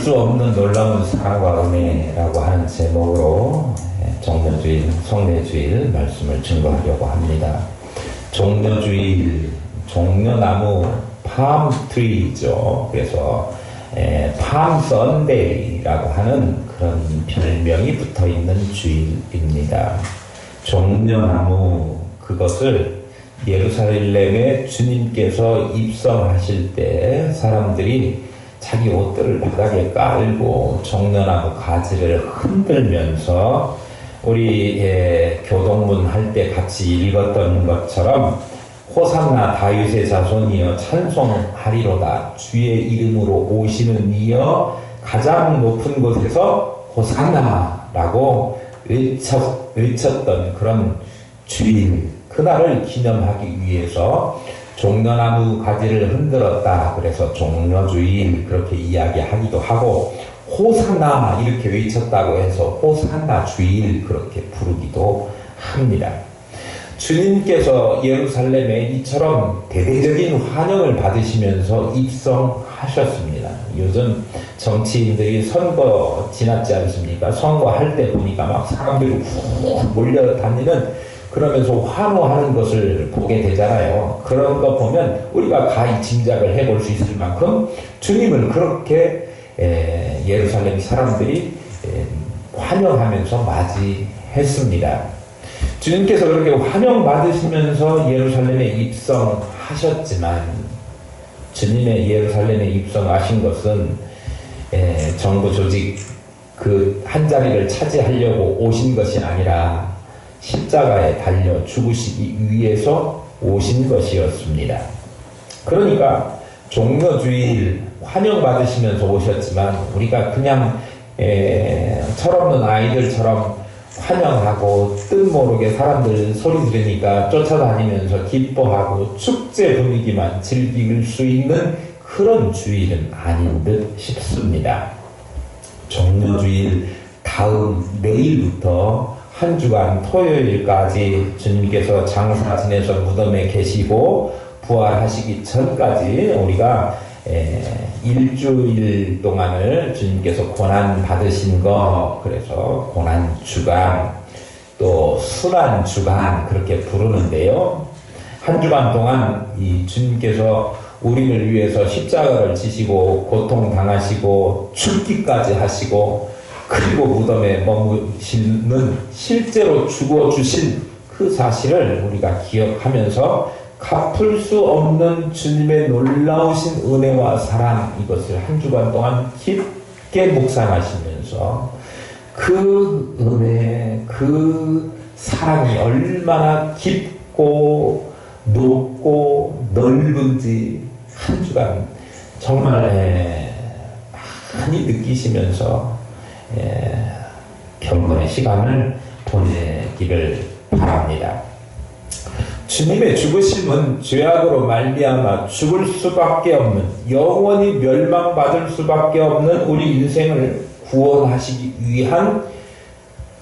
수 없는 놀라운 사랑과 은혜라고 하는 제목으로 종려주일, 성례주일 말씀을 증거하려고 합니다. 종려주일, 종려나무 팜트리죠. 그래서 팜 선데이라고 하는 그런 별명이 붙어있는 주일입니다. 종려나무, 그것을 예루살렘에 주님께서 입성하실 때 사람들이 자기 옷들을 바닥에 깔고 종려나무 가지를 흔들면서 우리 교동문 할 때 같이 읽었던 것처럼 호산나 다윗의 자손이여 찬송하리로다, 주의 이름으로 오시는 이여 가장 높은 곳에서 호산나라고 외쳤던 그런 주일, 그날을 기념하기 위해서 종려나무 가지를 흔들었다, 그래서 종려주일 그렇게 이야기하기도 하고, 호산나 이렇게 외쳤다고 해서 호산나 주일 그렇게 부르기도 합니다. 주님께서 예루살렘에 이처럼 대대적인 환영을 받으시면서 입성하셨습니다. 요즘 정치인들이 선거 지났지 않습니까? 선거할 때 보니까 막 사람들이 훅 몰려다니는, 그러면서 환호하는 것을 보게 되잖아요. 그런 거 보면 우리가 가히 짐작을 해볼 수 있을 만큼 주님을 그렇게 예루살렘 사람들이 환영하면서 맞이했습니다. 주님께서 그렇게 환영받으시면서 예루살렘에 입성하셨지만, 주님의 예루살렘에 입성하신 것은 정부 조직 그 한 자리를 차지하려고 오신 것이 아니라 십자가에 달려 죽으시기 위해서 오신 것이었습니다. 그러니까 종려주일 환영받으시면서 오셨지만, 우리가 그냥 철없는 아이들처럼 환영하고 뜻모르게 사람들 소리 들으니까 쫓아다니면서 기뻐하고 축제 분위기만 즐길 수 있는 그런 주일은 아닌 듯 싶습니다. 종려주일 다음 내일부터 한 주간 토요일까지 주님께서 장사 지내서 무덤에 계시고 부활하시기 전까지 우리가 일주일 동안을 주님께서 고난 받으신 거, 그래서 고난 주간, 또 순환 주간 그렇게 부르는데요. 한 주간 동안 이 주님께서 우리를 위해서 십자가를 지시고 고통당하시고 죽기까지 하시고, 그리고 무덤에 머무시는 실제로 죽어주신 그 사실을 우리가 기억하면서 갚을 수 없는 주님의 놀라우신 은혜와 사랑, 이것을 한 주간 동안 깊게 묵상하시면서 그 은혜, 그 사랑이 얼마나 깊고 높고 넓은지 한 주간 정말 많이 느끼시면서 경건의 시간을 보내기를 바랍니다. 주님의 죽으심은 죄악으로 말미암아 죽을 수밖에 없는, 영원히 멸망받을 수밖에 없는 우리 인생을 구원하시기 위한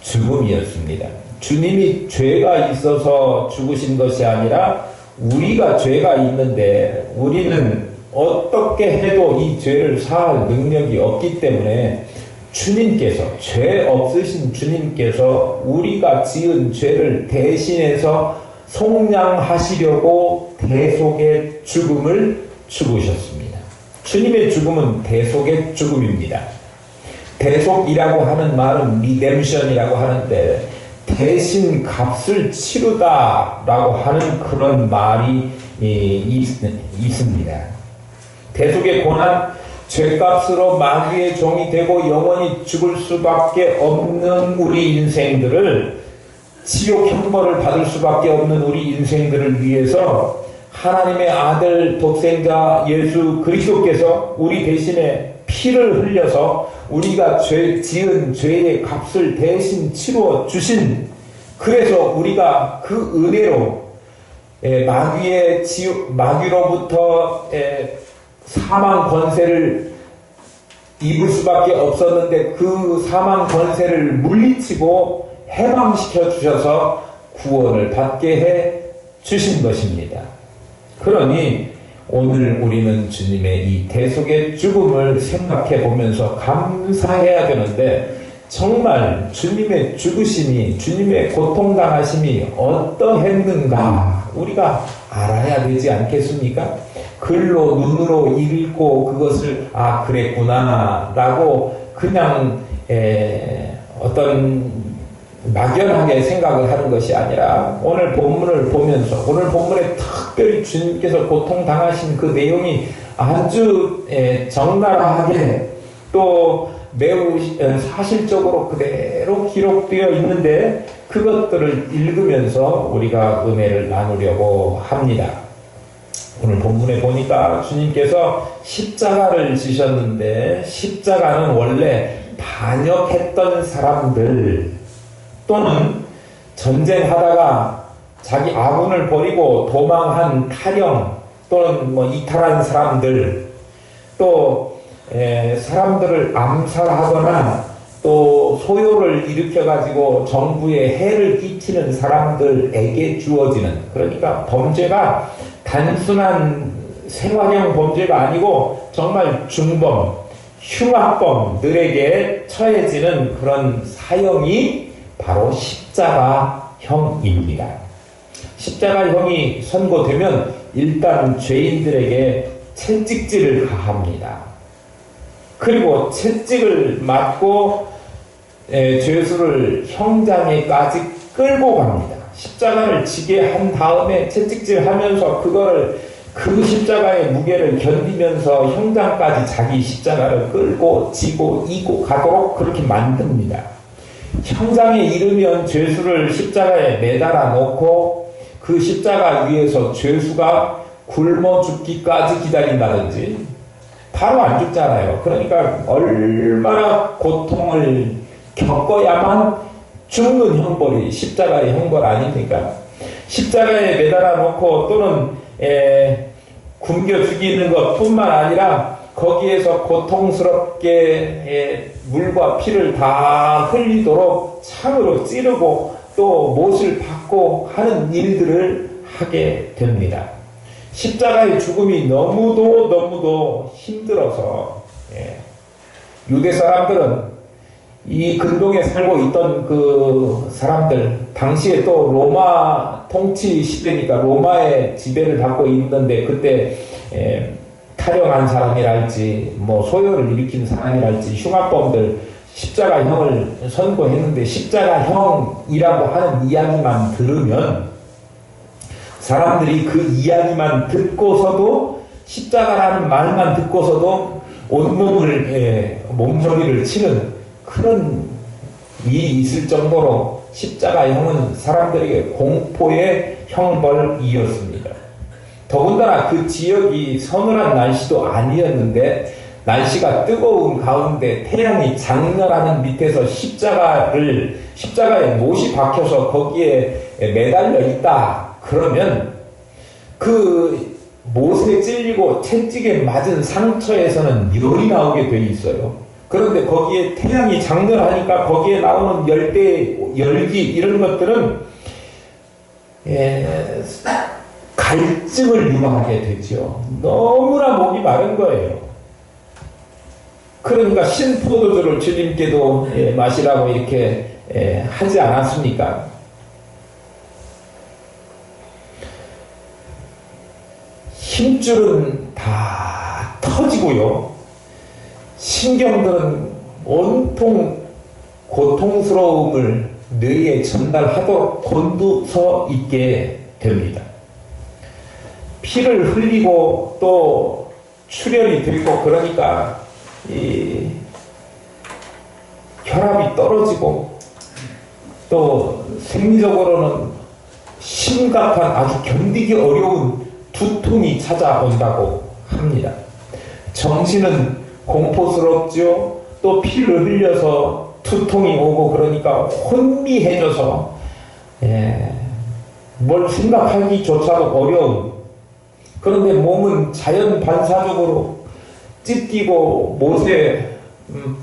죽음이었습니다. 주님이 죄가 있어서 죽으신 것이 아니라 우리가 죄가 있는데 우리는 어떻게 해도 이 죄를 사할 능력이 없기 때문에 주님께서, 죄 없으신 주님께서 우리가 지은 죄를 대신해서 속량하시려고 대속의 죽음을 죽으셨습니다. 주님의 죽음은 대속의 죽음입니다. 대속이라고 하는 말은 리뎀션이라고 하는데, 대신 값을 치르다라고 하는 그런 말이 있습니다. 대속의 고난, 죄값으로 마귀의 종이 되고 영원히 죽을 수밖에 없는 우리 인생들을, 지옥 형벌을 받을 수밖에 없는 우리 인생들을 위해서 하나님의 아들 독생자 예수 그리스도께서 우리 대신에 피를 흘려서 우리가 지은 죄의 값을 대신 치루어 주신, 그래서 우리가 그 은혜로 마귀로부터 사망 권세를 입을 수밖에 없었는데 그 사망 권세를 물리치고 해방시켜 주셔서 구원을 받게 해 주신 것입니다. 그러니 오늘 우리는 주님의 이 대속의 죽음을 생각해 보면서 감사해야 되는데, 정말 주님의 죽으심이, 주님의 고통당하심이 어떠했는가 우리가 알아야 되지 않겠습니까? 글로 눈으로 읽고 그것을 그랬구나 라고 그냥 어떤 막연하게 생각을 하는 것이 아니라, 오늘 본문을 보면서, 오늘 본문에 특별히 주님께서 고통당하신 그 내용이 아주 적나라하게 또 매우 사실적으로 그대로 기록되어 있는데, 그것들을 읽으면서 우리가 은혜를 나누려고 합니다. 오늘 본문에 보니까 주님께서 십자가를 지셨는데, 십자가는 원래 반역했던 사람들 또는 전쟁하다가 자기 아군을 버리고 도망한 탈영 또는 이탈한 사람들, 또 사람들을 암살하거나 또 소요를 일으켜가지고 정부에 해를 끼치는 사람들에게 주어지는, 그러니까 범죄가 단순한 생활형 범죄가 아니고 정말 중범, 흉악범들에게 처해지는 그런 사형이 바로 십자가형입니다. 십자가형이 선고되면 일단 죄인들에게 채찍질을 가합니다. 그리고 채찍을 맞고 죄수를 형장에까지 끌고 갑니다. 십자가를 지게 한 다음에 채찍질하면서 그거를 그 십자가의 무게를 견디면서 형장까지 자기 십자가를 끌고 지고 이고 가도록 그렇게 만듭니다. 형장에 이르면 죄수를 십자가에 매달아 놓고 그 십자가 위에서 죄수가 굶어 죽기까지 기다린다든지, 바로 안 죽잖아요. 그러니까 얼마나 고통을 겪어야만 죽는 형벌이 십자가의 형벌 아닙니까? 십자가에 매달아 놓고 또는 굶겨 죽이는 것뿐만 아니라 거기에서 고통스럽게 물과 피를 다 흘리도록 창으로 찌르고 또 못을 받고 하는 일들을 하게 됩니다. 십자가의 죽음이 너무도 힘들어서 유대 사람들은, 이 근동에 살고 있던 그 사람들, 당시에 또 로마 통치 시대니까 로마의 지배를 받고 있는데, 그때 탈영한 사람이랄지 소요를 일으킨 사람이랄지 흉악범들 십자가형을 선고했는데, 십자가형이라고 하는 이야기만 들으면 사람들이 그 이야기만 듣고서도, 십자가라는 말만 듣고서도 온몸을 몸서리를 치는 그런 일이 있을 정도로 십자가형은 사람들에게 공포의 형벌이었습니다. 더군다나 그 지역이 서늘한 날씨도 아니었는데, 날씨가 뜨거운 가운데 태양이 장렬하는 밑에서 십자가에 못이 박혀서 거기에 매달려 있다 그러면 그 못에 찔리고 채찍에 맞은 상처에서는 열이 나오게 돼 있어요. 그런데 거기에 태양이 장렬하니까 거기에 나오는 열기 이런 것들은 갈증을 유발하게 되죠. 너무나 목이 마른 거예요. 그러니까 신포도주를 주님께도 마시라고 이렇게 하지 않았습니까? 힘줄은 다 터지고요. 신경들은 온통 고통스러움을 뇌에 전달하도록 곤두서 있게 됩니다. 피를 흘리고 또 출혈이 되고, 그러니까 이 혈압이 떨어지고 또 생리적으로는 심각한, 아주 견디기 어려운 두통이 찾아온다고 합니다. 정신은 공포스럽죠. 또 피를 흘려서 두통이 오고 그러니까 혼미해져서 뭘 생각하기조차도 어려운, 그런데 몸은 자연 반사적으로 찢기고 못에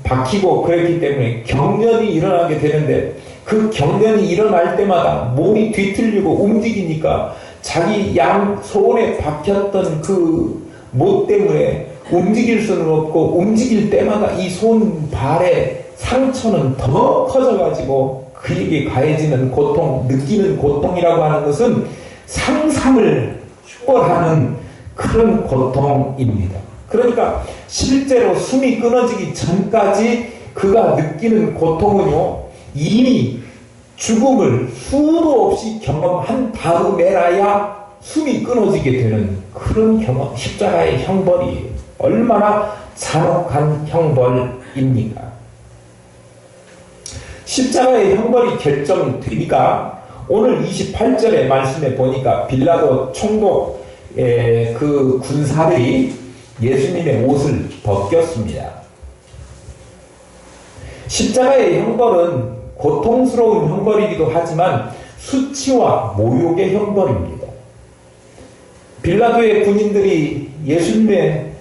박히고 그랬기 때문에 경련이 일어나게 되는데, 그 경련이 일어날 때마다 몸이 뒤틀리고 움직이니까 자기 양 손에 박혔던 그 못 때문에 움직일 수는 없고, 움직일 때마다 이 손발의 상처는 더 커져가지고 그에게 가해지는 고통, 느끼는 고통이라고 하는 것은 상상을 초월하는 그런 고통입니다. 그러니까 실제로 숨이 끊어지기 전까지 그가 느끼는 고통은요, 이미 죽음을 수도 없이 경험한 다음에라야 숨이 끊어지게 되는 그런 경험, 십자가의 형벌이 얼마나 잔혹한 형벌입니까? 십자가의 형벌이 결정되니까 오늘 28절의 말씀에 보니까 빌라도 총독의 그 군사들이 예수님의 옷을 벗겼습니다. 십자가의 형벌은 고통스러운 형벌이기도 하지만 수치와 모욕의 형벌입니다. 빌라도의 군인들이 예수님의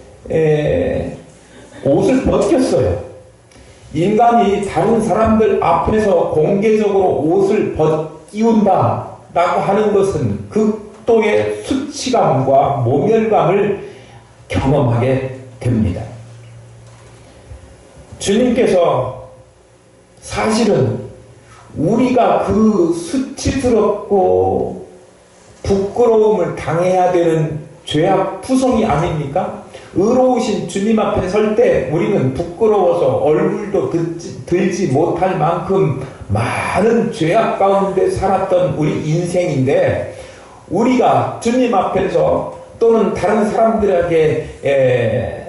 옷을 벗겼어요. 인간이 다른 사람들 앞에서 공개적으로 옷을 벗기운다 라고 하는 것은 극도의 수치감과 모멸감을 경험하게 됩니다. 주님께서 사실은 우리가 그 수치스럽고 부끄러움을 당해야 되는 죄악 투성이 아닙니까? 의로우신 주님 앞에 설 때 우리는 부끄러워서 얼굴도 들지 못할 만큼 많은 죄악 가운데 살았던 우리 인생인데, 우리가 주님 앞에서 또는 다른 사람들에게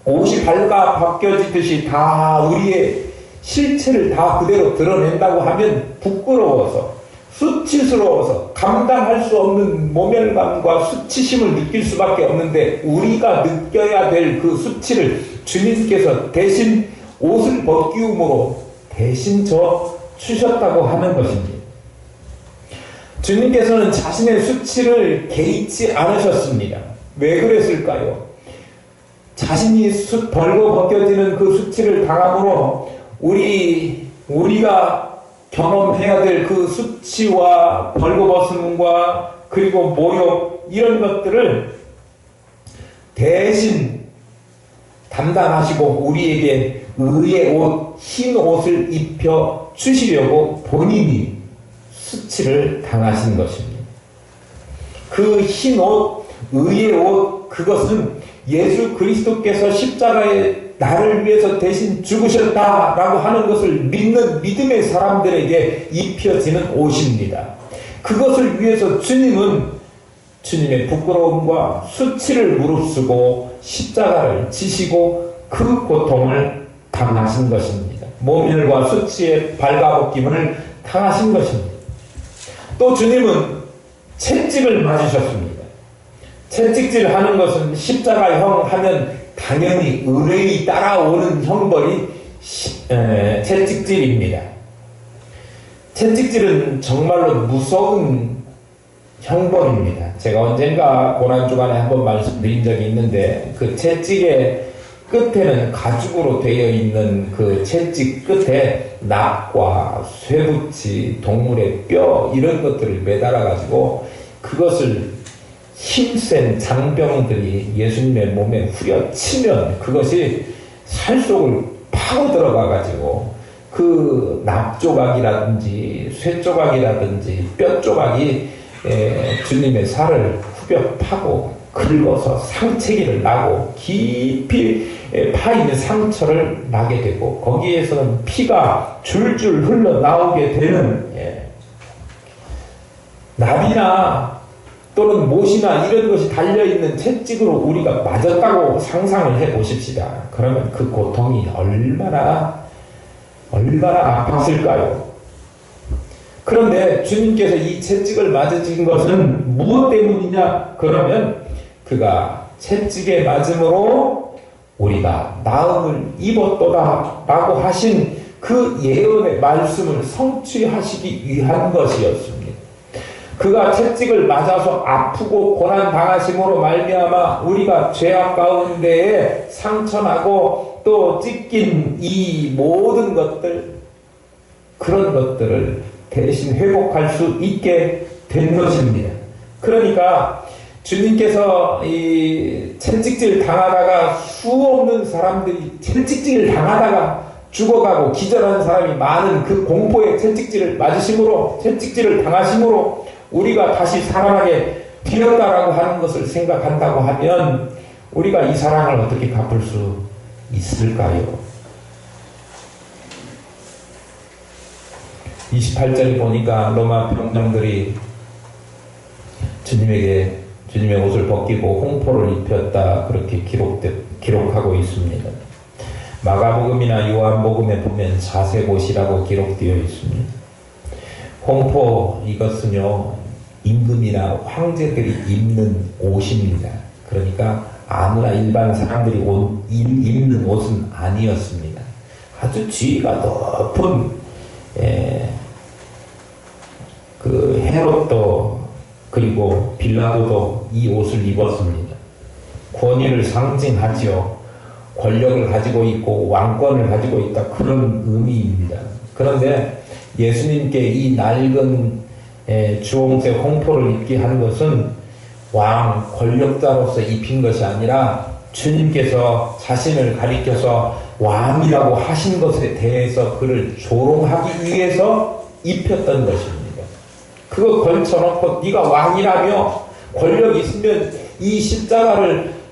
옷이 벗겨지듯이 다 우리의 실체를 다 그대로 드러낸다고 하면 부끄러워서, 수치스러워서 감당할 수 없는 모멸감과 수치심을 느낄 수밖에 없는데, 우리가 느껴야 될 그 수치를 주님께서 대신 옷을 벗기움으로 대신 져 주셨다고 하는 것입니다. 주님께서는 자신의 수치를 개의치 않으셨습니다. 왜 그랬을까요? 자신이 벌고 벗겨지는 그 수치를 당함으로 우리가 경험해야 될 그 수치와 벌거벗음과 그리고 모욕, 이런 것들을 대신 담당하시고 우리에게 의의 옷, 흰 옷을 입혀 주시려고 본인이 수치를 당하신 것입니다. 그 흰 옷, 의의 옷, 그것은 예수 그리스도께서 십자가에 나를 위해서 대신 죽으셨다라고 하는 것을 믿는 믿음의 사람들에게 입혀지는 옷입니다. 그것을 위해서 주님은 주님의 부끄러움과 수치를 무릅쓰고 십자가를 지시고 그 고통을 당하신 것입니다. 모멸과 수치의 발가벗김을 당하신 것입니다. 또 주님은 채찍을 맞으셨습니다. 채찍질 하는 것은 십자가형 하면 당연히 의뢰이 따라오는 형벌이 채찍질입니다. 채찍질은 정말로 무서운 형벌입니다. 제가 언젠가 고난주간에 한번 말씀드린 적이 있는데, 그 채찍의 끝에는 가죽으로 되어 있는 그 채찍 끝에 낙과 쇠붙이, 동물의 뼈, 이런 것들을 매달아 가지고 그것을 힘센 장병들이 예수님의 몸에 후려치면 그것이 살 속을 파고 들어가 가지고 그 낙조각이라든지 쇠조각이라든지 뼈조각이 주님의 살을 후벼 파고 긁어서 상체기를 나고 깊이 파이는 상처를 나게 되고, 거기에서는 피가 줄줄 흘러나오게 되는, 나비나 또는 못이나 이런 것이 달려있는 채찍으로 우리가 맞았다고 상상을 해 보십시다. 그러면 그 고통이 얼마나 아팠을까요? 그런데 주님께서 이 채찍을 맞으신 것은 무엇 때문이냐? 그러면 그가 채찍에 맞음으로 우리가 나음을 입었도다 라고 하신 그 예언의 말씀을 성취하시기 위한 것이었습니다. 그가 채찍을 맞아서 아프고 고난당하심으로 말미암아 우리가 죄악 가운데에 상처나고 또 찢긴 이 모든 것들, 그런 것들을 대신 회복할 수 있게 된 것입니다. 그러니까 주님께서 이 채찍질 당하다가 수없는 사람들이 채찍질 당하다가 죽어가고 기절하는 사람이 많은 그 공포의 채찍질을 맞으심으로, 채찍질을 당하심으로 우리가 다시 살아나게 되었다라고 하는 것을 생각한다고 하면 우리가 이 사랑을 어떻게 갚을 수 있을까요? 28절에 보니까 로마 병정들이 주님에게 주님의 옷을 벗기고 홍포를 입혔다, 그렇게 기록하고 있습니다. 마가복음이나 요한복음에 보면 자색옷이라고 기록되어 있습니다. 홍포, 이것은요 임금이나 황제들이 입는 옷입니다. 그러니까 아무나 일반 사람들이 입는 옷은 아니었습니다. 아주 지위가 높은 그 헤롯도 그리고 빌라도도 이 옷을 입었습니다. 권위를 상징하지요. 권력을 가지고 있고 왕권을 가지고 있다, 그런 의미입니다. 그런데 예수님께 이 낡은 주홍색 홍포를 입게 한 것은 왕 권력자로서 입힌 것이 아니라 주님께서 자신을 가리켜서 왕이라고 하신 것에 대해서 그를 조롱하기 위해서 입혔던 것입니다. 그거 걸쳐놓고 네가 왕이라며 권력이 있으면 이 십자가를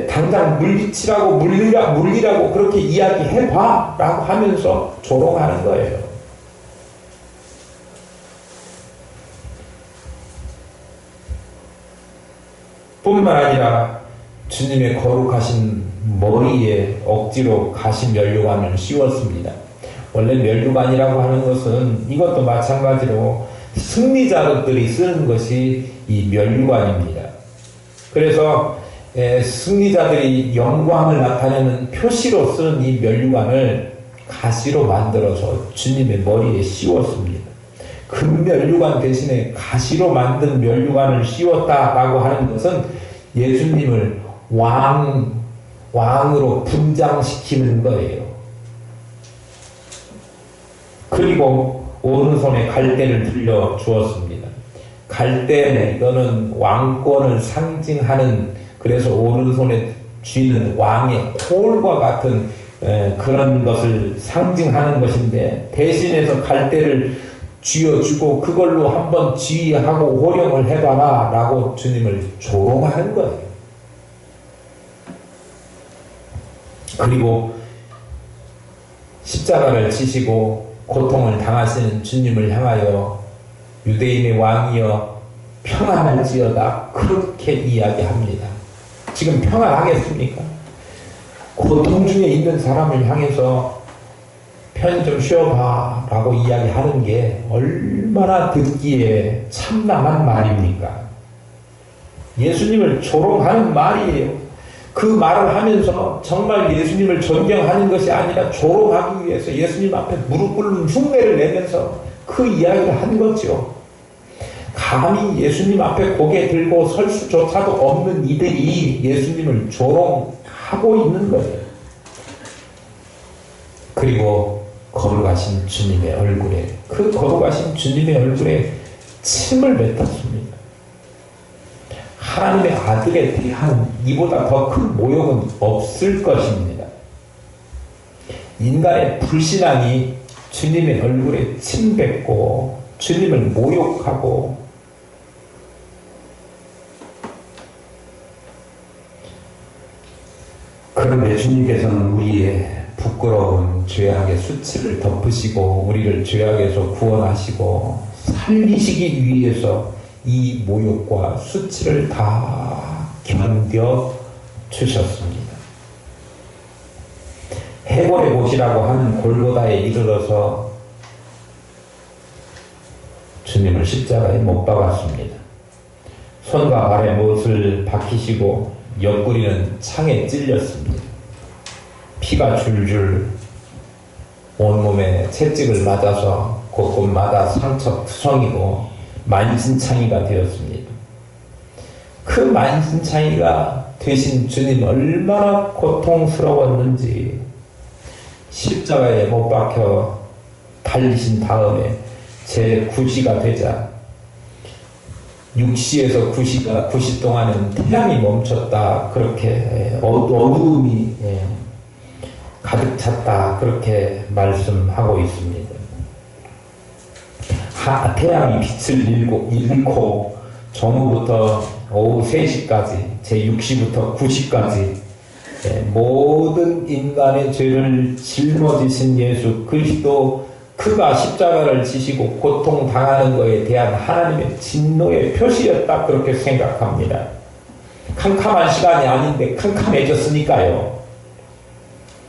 당장 물리라고 그렇게 이야기해봐 라고 하면서 조롱하는 거예요. 뿐만 아니라 주님의 거룩하신 머리에 억지로 가시 면류관을 씌웠습니다. 원래 면류관이라고 하는 것은 이것도 마찬가지로 승리자들이 쓰는 것이 이 면류관입니다. 그래서 승리자들이 영광을 나타내는 표시로 쓰는 이 면류관을 가시로 만들어서 주님의 머리에 씌웠습니다. 금면류관 대신에 가시로 만든 면류관을 씌웠다라고 하는 것은 예수님을 왕으로 분장시키는 거예요. 그리고 오른손에 갈대를 들려 주었습니다. 갈대, 이거는 왕권을 상징하는, 그래서 오른손에 쥐는 왕의 콜과 같은 그런 것을 상징하는 것인데, 대신해서 갈대를 쥐어주고 그걸로 한번 지휘하고 호령을 해봐라 라고 주님을 조롱하는 거예요. 그리고 십자가를 지시고 고통을 당하시는 주님을 향하여 유대인의 왕이여 평안할지어다, 그렇게 이야기합니다. 지금 평안하겠습니까? 고통 중에 있는 사람을 향해서 편 좀 쉬어봐 라고 이야기하는 게 얼마나 듣기에 참담한 말입니까? 예수님을 조롱하는 말이에요. 그 말을 하면서 정말 예수님을 존경하는 것이 아니라 조롱하기 위해서 예수님 앞에 무릎 꿇는 흉내를 내면서 그 이야기를 한 거죠. 감히 예수님 앞에 고개 들고 설 수조차도 없는 이들이 예수님을 조롱하고 있는 거예요. 그리고 거룩하신 주님의 얼굴에, 그 거룩하신 주님의 얼굴에 침을 뱉었습니다. 하나님의 아들에 대한 이보다 더 큰 모욕은 없을 것입니다. 인간의 불신앙이 주님의 얼굴에 침 뱉고 주님을 모욕하고, 그런데 주님께서는 우리의 부끄러운 죄악의 수치를 덮으시고 우리를 죄악에서 구원하시고 살리시기 위해서 이 모욕과 수치를 다 견뎌 주셨습니다. 해골의 못이라고 하는 골고다에 이르러서 주님을 십자가에 못 박았습니다. 손과 발에 못을 박히시고 옆구리는 창에 찔렸습니다. 피가 줄줄 온몸에 채찍을 맞아서 곳곳마다 상처투성이고 만신창이가 되었습니다. 그 만신창이가 되신 주님 얼마나 고통스러웠는지 십자가에 못 박혀 달리신 다음에 제9시가 되자 6시에서 9시 동안은 태양이 멈췄다. 그렇게 어두움이 가득 찼다. 그렇게 말씀하고 있습니다. 태양이 빛을 잃고 정오부터 오후 3시까지 제6시부터 9시까지 모든 인간의 죄를 짊어지신 예수 그리스도 그가 십자가를 지시고 고통당하는 것에 대한 하나님의 진노의 표시였다. 그렇게 생각합니다. 캄캄한 시간이 아닌데 캄캄해졌으니까요.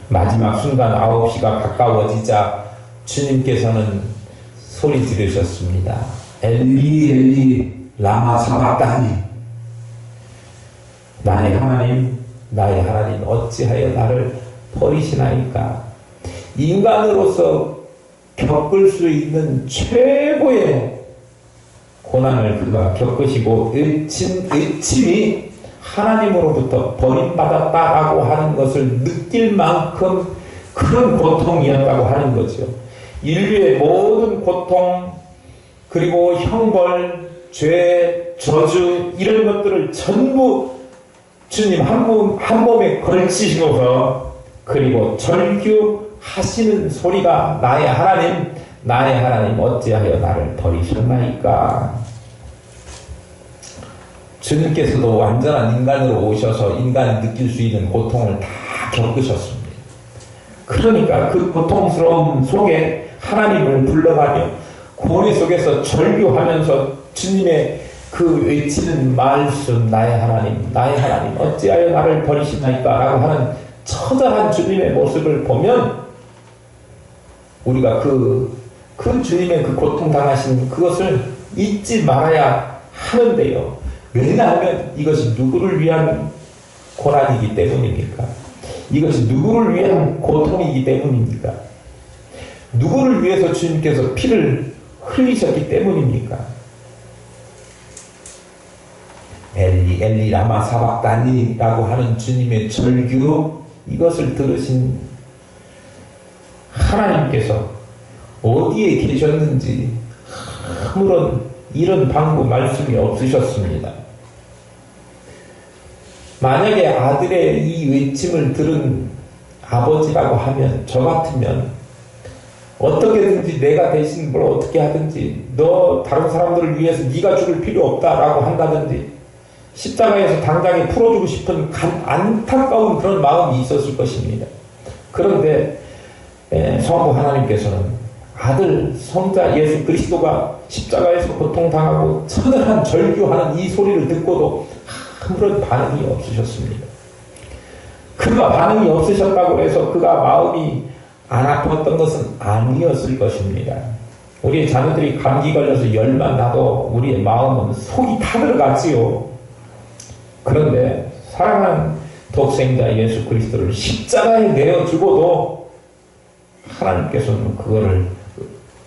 마지막 순간 9시가 가까워지자 주님께서는 소리 지르셨습니다. 엘리 엘리 라마 사박다니, 나의 하나님 나의 하나님 어찌하여 나를 버리시나이까. 인간으로서 겪을 수 있는 최고의 고난을 그가 겪으시고 의침이 하나님으로부터 버림받았다라고 하는 것을 느낄 만큼 큰 고통이었다고 하는 거죠. 인류의 모든 고통, 그리고 형벌, 죄, 저주 이런 것들을 전부 주님 한 몸에 걸치시고서 그리고 절규하시는 소리가 나의 하나님 어찌하여 나를 버리셨나이까. 주님께서도 완전한 인간으로 오셔서 인간이 느낄 수 있는 고통을 다 겪으셨습니다. 그러니까 그 고통스러움 속에 하나님을 불러가며 고뇌 속에서 절규하면서 주님의 그 외치는 말씀, 나의 하나님 어찌하여 나를 버리시나이까 라고 하는 처절한 주님의 모습을 보면 우리가 그 주님의 그 고통당하신 그것을 잊지 말아야 하는데요. 왜냐하면 이것이 누구를 위한 고난이기 때문입니까? 이것이 누구를 위한 고통이기 때문입니까? 누구를 위해서 주님께서 피를 흘리셨기 때문입니까? 엘리 엘리 라마 사박다니 라고 하는 주님의 절규, 이것을 들으신 하나님께서 어디에 계셨는지 아무런 이런 방구 말씀이 없으셨습니다. 만약에 아들의 이 외침을 들은 아버지라고 하면, 저 같으면 어떻게든지 내가 대신 뭘 어떻게 하든지, 너 다른 사람들을 위해서 네가 죽을 필요 없다라고 한다든지, 십자가에서 당장에 풀어주고 싶은 안타까운 그런 마음이 있었을 것입니다. 그런데 성부 하나님께서는 아들 성자 예수 그리스도가 십자가에서 고통당하고 처절한 절규하는 이 소리를 듣고도 아무런 반응이 없으셨습니다. 그가 반응이 없으셨다고 해서 그가 마음이 안 아팠던 것은 아니었을 것입니다. 우리 자녀들이 감기 걸려서 열만 나도 우리의 마음은 속이 타들어갔지요. 그런데 사랑하는 독생자 예수 그리스도를 십자가에 내어주고도 하나님께서는 그거를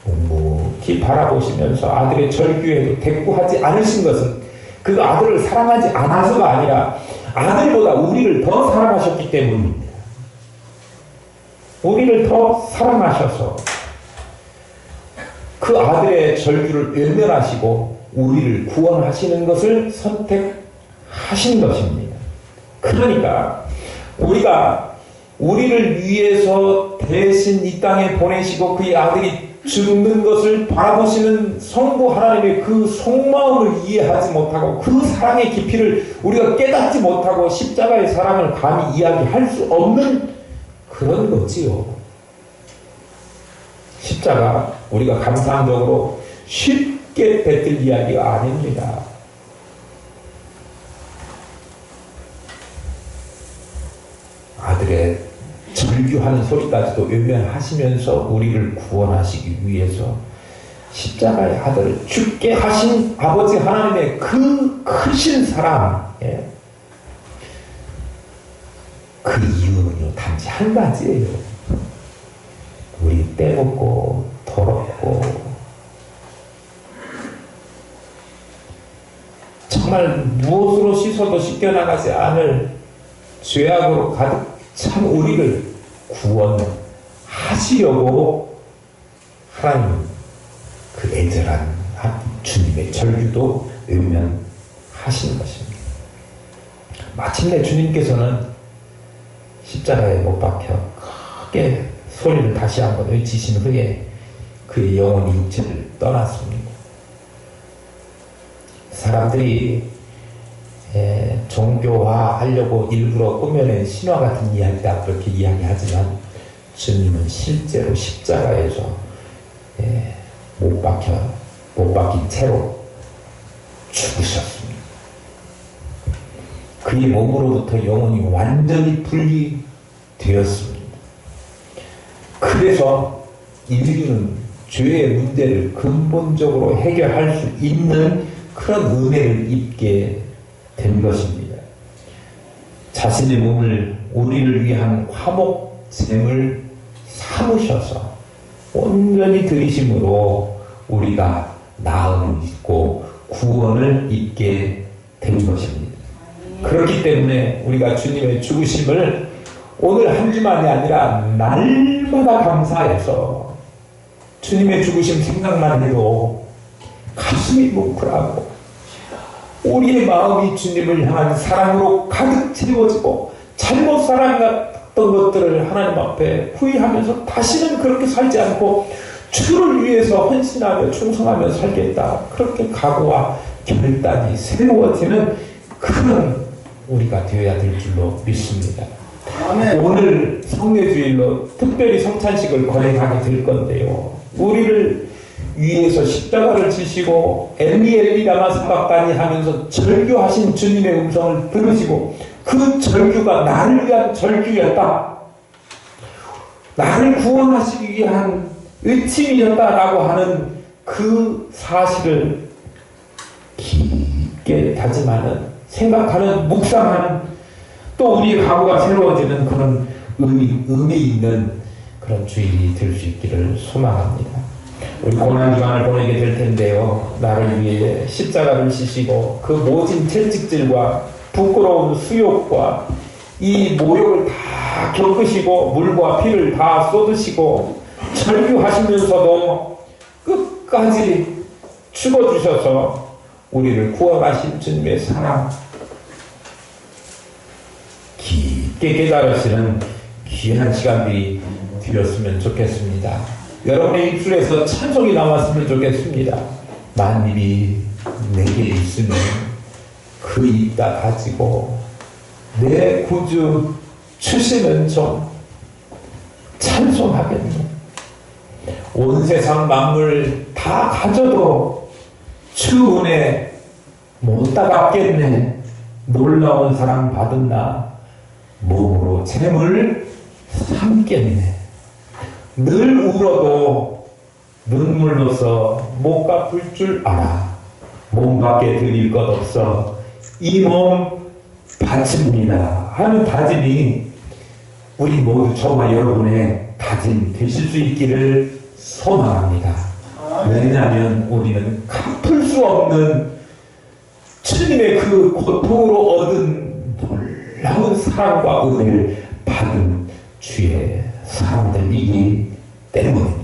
묵묵히 바라보시면서 아들의 절규에도 대꾸하지 않으신 것은 그 아들을 사랑하지 않아서가 아니라 아들보다 우리를 더 사랑하셨기 때문입니다. 우리를 더 사랑하셔서 그 아들의 절규를 외면하시고 우리를 구원하시는 것을 선택하신 것입니다. 그러니까 우리가 우리를 위해서 대신 이 땅에 보내시고 그의 아들이 죽는 것을 바라보시는 성부 하나님의 그 속마음을 이해하지 못하고 그 사랑의 깊이를 우리가 깨닫지 못하고 십자가의 사랑을 감히 이야기할 수 없는 그런 거지요. 십자가 우리가 감상적으로 쉽게 뱉을 이야기가 아닙니다. 아들의 절규하는 소리까지도 외면하시면서 우리를 구원하시기 위해서 십자가의 아들을 죽게 하신 아버지 하나님의 그 크신 사랑, 그 이유는요 단지 한 가지예요. 우리 때묻고 더럽고 정말 무엇으로 씻어도 씻겨나가지 않을 죄악으로 가득 찬 우리를 구원하시려고 하나님은 그 애절한 주님의 절규도 외면하시는 것입니다. 마침내 주님께서는 십자가에 못 박혀 크게 소리를 다시 한번 외치신 후에 그의 영혼이 육체를 떠났습니다. 사람들이 종교화하려고 일부러 꾸며낸 신화 같은 이야기다 그렇게 이야기하지만 주님은 실제로 십자가에서 못 박힌 채로 죽으셨습니다. 그의 몸으로부터 영혼이 완전히 분리되었습니다. 그래서 인류는 죄의 문제를 근본적으로 해결할 수 있는 그런 은혜를 입게 된 것입니다. 자신의 몸을 우리를 위한 화목제물 삼으셔서 온전히 들이심으로 우리가 나음을 입고 구원을 입게 된 것입니다. 그렇기 때문에 우리가 주님의 죽으심을 오늘 한 주만이 아니라 날마다 감사해서 주님의 죽으심 생각만 해도 가슴이 뭉클하고 우리의 마음이 주님을 향한 사랑으로 가득 채워지고 잘못 살아갔던 것들을 하나님 앞에 후회하면서 다시는 그렇게 살지 않고 주를 위해서 헌신하며 충성하며 살겠다. 그렇게 각오와 결단이 세워지는 그런 우리가 되어야 될 줄로 믿습니다. 아멘. 오늘 성례주일로 특별히 성찬식을 거행하게 될 건데요. 우리를 위에서 십자가를 지시고 엘리 라마 사박다니 하면서 절규하신 주님의 음성을 들으시고 그 절규가 나를 위한 절규였다. 나를 구원하시기 위한 의침이었다라고 하는 그 사실을 깊게 다짐하는, 생각하는, 묵상하는, 또 우리의 각오가 새로워지는 그런 의미 있는 그런 주일이 될 수 있기를 소망합니다. 우리 고난기간을 보내게 될 텐데요. 나를 위해 십자가를 지시고 그 모진 채찍질과 부끄러운 수욕과 이 모욕을 다 겪으시고 물과 피를 다 쏟으시고 절규하시면서도 끝까지 죽어주셔서 우리를 구원하신 주님의 사랑 깊게 깨달으시는 귀한 시간들이 되었으면 좋겠습니다. 여러분의 입술에서 찬송이 나왔으면 좋겠습니다. 만입이 내게 있으면 그 입 다 가지고 내 구주 주시는 좀 찬송하겠네. 온 세상 만물 다 가져도 주 은혜 못 다 갚겠네. 놀라운 사랑 받은 나 몸으로 재물 삼겠네. 늘 울어도 눈물로서 못 갚을 줄 알아. 몸밖에 드릴 것 없어 이 몸 바칩니다 하는 다짐이 우리 모두 저와 여러분의 다짐 되실 수 있기를 소망합니다. 왜냐하면 우리는 갚을 수 없는 주님의 그 고통으로 얻은 놀라운 사랑과 은혜를 받은 주의 사람들이기 때문입니다.